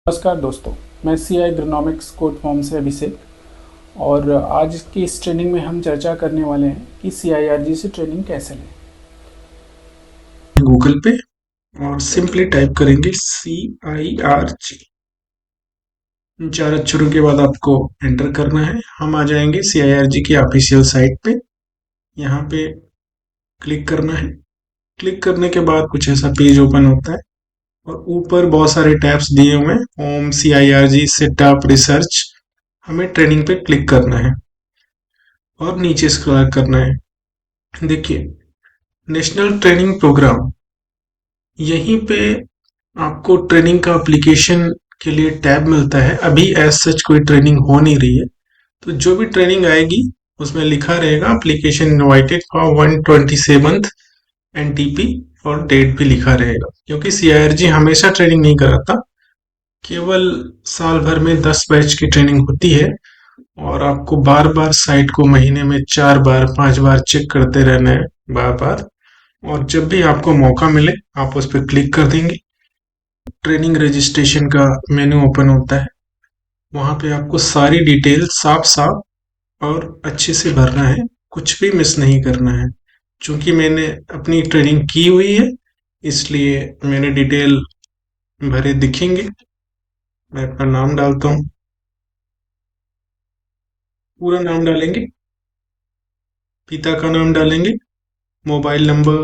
नमस्कार दोस्तों, मैं सी आई एग्रोनॉमिक्स कोड फॉर्म से अभिषेक। और आज की इस ट्रेनिंग में हम चर्चा करने वाले हैं कि CIRG से ट्रेनिंग कैसे लें। गूगल पे और सिंपली टाइप करेंगे CIRG। इन 4 अक्षरों के बाद आपको एंटर करना है। हम आ जाएंगे CIRG की ऑफिशियल साइट पे। यहाँ पे क्लिक करना है। क्लिक करने के बाद कुछ ऐसा पेज ओपन होता है और ऊपर बहुत सारे टैब्स दिए हुए हैं। Home, CIRG, setup, research. हमें ट्रेनिंग पे क्लिक करना है और नीचे स्क्रॉल करना है। देखिए, नेशनल ट्रेनिंग प्रोग्राम, यहीं पे आपको ट्रेनिंग का एप्लीकेशन के लिए टैब मिलता है। अभी एज सच कोई ट्रेनिंग हो नहीं रही है, तो जो भी ट्रेनिंग आएगी उसमें लिखा रहेगा application invited for 127th NTP और डेट भी लिखा रहेगा। क्योंकि CIRG हमेशा ट्रेनिंग नहीं कराता, केवल साल भर में 10 बैच की ट्रेनिंग होती है और आपको बार बार साइट को महीने में 4 बार 5 बार चेक करते रहना है, बार बार। और जब भी आपको मौका मिले आप उस पर क्लिक कर देंगे। ट्रेनिंग रजिस्ट्रेशन का मेन्यू ओपन होता है। वहां पे आपको सारी डिटेल साफ साफ और अच्छे से भरना है, कुछ भी मिस नहीं करना है। चूंकि मैंने अपनी ट्रेनिंग की हुई है, इसलिए मैंने डिटेल भरे दिखेंगे। मैं अपना नाम डालता हूँ, पूरा नाम डालेंगे, पिता का नाम डालेंगे, मोबाइल नंबर,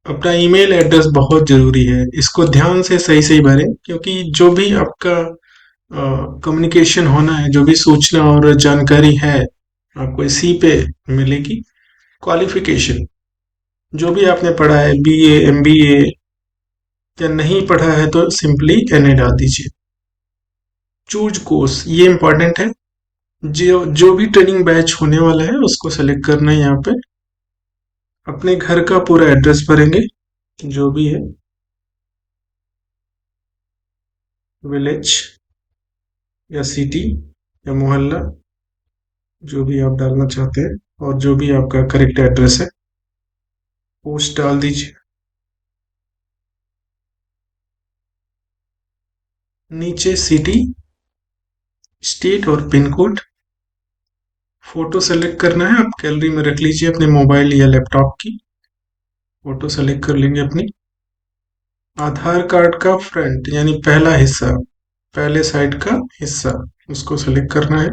अपना ईमेल एड्रेस बहुत जरूरी है। इसको ध्यान से सही सही भरें, क्योंकि जो भी आपका कम्युनिकेशन होना है, जो भी सूचना और जानकारी है, आपको इसी पे मिलेगी। क्वालिफिकेशन, जो भी आपने पढ़ा है, BA MBA, या नहीं पढ़ा है तो सिंपली NA डाल दीजिए। चूज कोर्स, ये इंपॉर्टेंट है। जो जो भी ट्रेनिंग बैच होने वाला है उसको सेलेक्ट करना है। यहाँ पे अपने घर का पूरा एड्रेस भरेंगे, जो भी है, विलेज या सिटी या मोहल्ला, जो भी आप डालना चाहते हैं, और जो भी आपका करेक्ट एड्रेस है, पोस्ट डाल दीजिए। नीचे सिटी, स्टेट और पिन कोड। फोटो सेलेक्ट करना है, आप गैलरी में रख लीजिए अपने मोबाइल या लैपटॉप की। फोटो सेलेक्ट कर लेंगे अपनी। आधार कार्ड का फ्रंट यानी पहला हिस्सा, पहले साइड का हिस्सा, उसको सेलेक्ट करना है।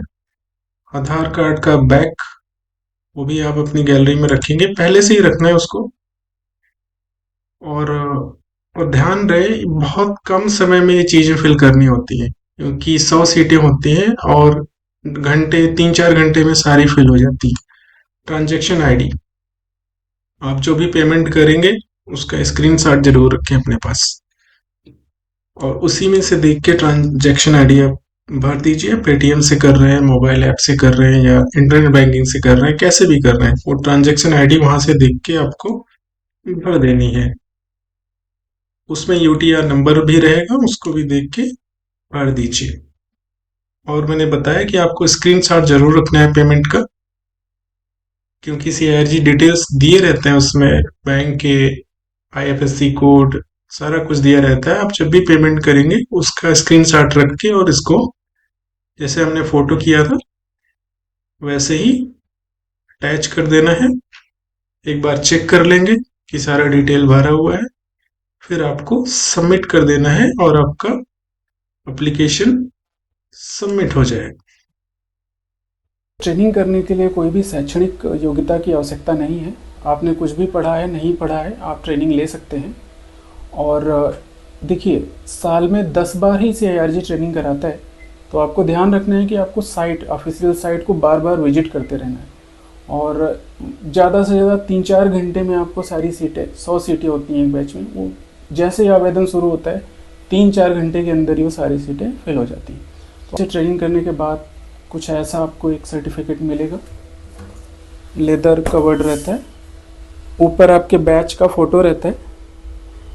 आधार कार्ड का बैक, वो भी आप अपनी गैलरी में रखेंगे, पहले से ही रखना है उसको। और ध्यान रहे, बहुत कम समय में ये चीजें फिल करनी होती है, क्योंकि 100 सीटें होती हैं और घंटे, 3-4 घंटे में सारी फिल हो जाती है। ट्रांजैक्शन आईडी, आप जो भी पेमेंट करेंगे उसका स्क्रीनशॉट जरूर रखें अपने पास, और उसी में से देख के ट्रांजैक्शन आईडी आप भर दीजिए। पेटीएम से कर रहे हैं, मोबाइल ऐप से कर रहे हैं, या इंटरनेट बैंकिंग से कर रहे हैं, कैसे भी कर रहे हैं, वो ट्रांजैक्शन आईडी वहां से देख के आपको भर देनी है। उसमें UTR नंबर भी रहेगा, उसको भी देख के भर दीजिए। और मैंने बताया कि आपको स्क्रीनशॉट जरूर रखना है पेमेंट का, क्योंकि CIRG डिटेल्स दिए रहते हैं उसमें, बैंक के IFSC कोड, सारा कुछ दिया रहता है। आप जब भी पेमेंट करेंगे उसका स्क्रीनशॉट रख के, और इसको जैसे हमने फोटो किया था वैसे ही अटैच कर देना है। एक बार चेक कर लेंगे कि सारा डिटेल भरा हुआ है, फिर आपको सबमिट कर देना है और आपका एप्लीकेशन सबमिट हो जाएगा। ट्रेनिंग करने के लिए कोई भी शैक्षणिक योग्यता की आवश्यकता नहीं है। आपने कुछ भी पढ़ा है, नहीं पढ़ा है, आप ट्रेनिंग ले सकते हैं। और देखिए, साल में 10 बार ही CIRG ट्रेनिंग कराता है, तो आपको ध्यान रखना है कि आपको साइट, ऑफिशियल साइट को बार बार विजिट करते रहना है। और ज़्यादा से ज़्यादा 3-4 घंटे में आपको सारी सीटें, 100 सीटें होती हैं एक बैच में, वो जैसे ही आवेदन शुरू होता है 3-4 घंटे के अंदर ही वो सारी सीटें फिल हो जाती हैं। तो ट्रेनिंग करने के बाद कुछ ऐसा आपको एक सर्टिफिकेट मिलेगा, लेदर कवर्ड रहता है, ऊपर आपके बैच का फ़ोटो रहता है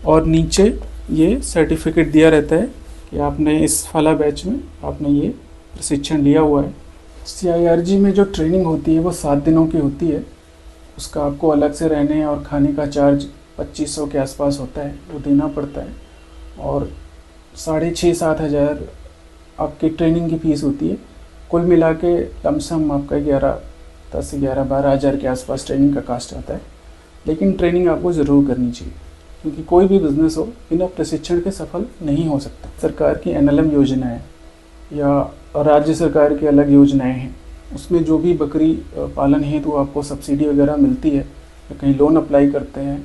और नीचे ये सर्टिफिकेट दिया रहता है कि आपने इस फला बैच में आपने ये प्रशिक्षण लिया हुआ है। CIRG में जो ट्रेनिंग होती है वो 7 दिनों की होती है। उसका आपको अलग से रहने और खाने का चार्ज 2500 के आसपास होता है, वो देना पड़ता है। और 6,500-7,000 आपकी ट्रेनिंग की फ़ीस होती है। कुल मिला के लमसम आपका 10 से 12 हज़ार के आसपास ट्रेनिंग का कास्ट आता है। लेकिन ट्रेनिंग आपको ज़रूर करनी चाहिए, क्योंकि कोई भी बिज़नेस हो बिना प्रशिक्षण के सफल नहीं हो सकता। सरकार की NLM योजनाएं या राज्य सरकार की अलग योजनाएं हैं, उसमें जो भी बकरी पालन हेतु आपको सब्सिडी वगैरह मिलती है या कहीं लोन अप्लाई करते हैं,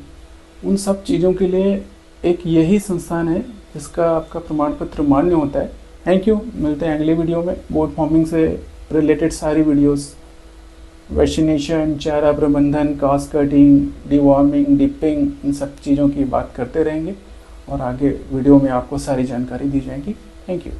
उन सब चीज़ों के लिए एक यही संस्थान है जिसका आपका प्रमाण पत्र मान्य होता है। Thank you. मिलते हैं अगले वीडियो में। गोट फार्मिंग से रिलेटेड सारी वीडियोस, वैक्सीनेशन, चारा प्रबंधन, कास्ट कटिंग, डिवॉर्मिंग, डिपिंग, इन सब चीज़ों की बात करते रहेंगे और आगे वीडियो में आपको सारी जानकारी दी जाएगी। Thank you.